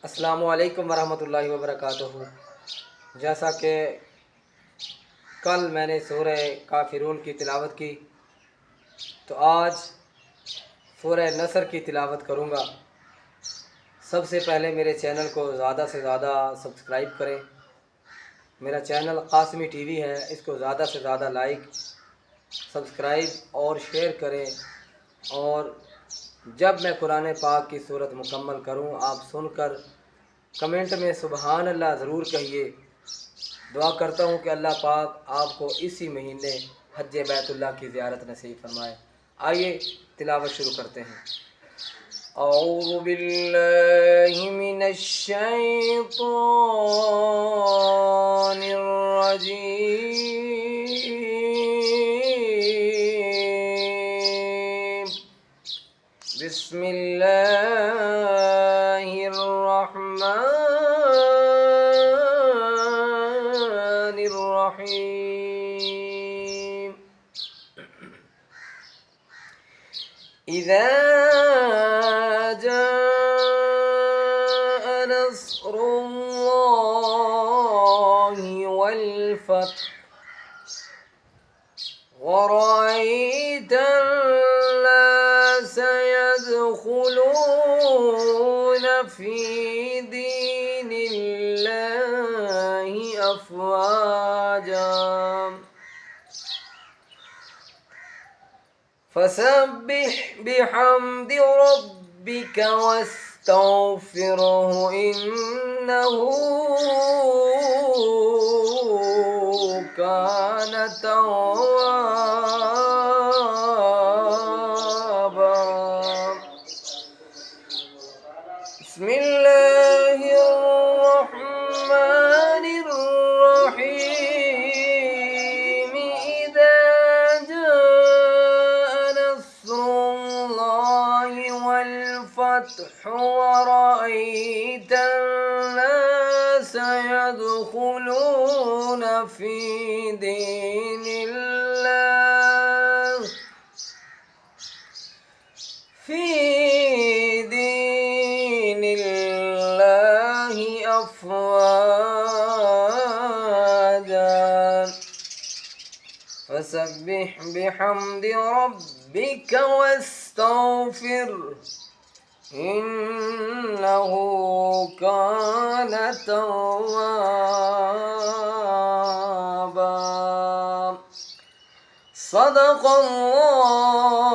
अस्सलामुअलैकुम वरहमतुल्लाहि वबरकातुहू। जैसा कि कल मैंने सूरह काफिरून की तिलावत की, तो आज सूरह नसर की तिलावत करूँगा। सबसे पहले मेरे चैनल को ज़्यादा से ज़्यादा सब्सक्राइब करें। मेरा चैनल कासमी टीवी है, इसको ज़्यादा से ज़्यादा लाइक, सब्सक्राइब और शेयर करें। और जब मैं कुरान पाक की सूरत मुकम्मल करूं, आप सुनकर कमेंट में सुबहान अल्लाह ज़रूर कहिए। दुआ करता हूँ कि अल्लाह पाक आपको इसी महीने हज बैतुल्लाह की ज़ियारत नसीब फरमाए। आइए तिलावत शुरू करते हैं। औज़ु बिल्लाहि मिनश शैतानिर रजीम। बिस्मिल्लाहिर रहमानिर रहीम। इज़ा जाअ नस्रुल्लाहि वल फथ ورأيت الناس يدخلون في دين الله أفواجا فسبح بحمد ربك واستغفره إنه كان توابا. بسم الله الرحمن الرحيم. إذا جاء نصر الله والفتح ورأيت الناس يدخلون في دين الله أفواجا فسبح بحمد ربك واستغفر إنه كان توابا. صدق الله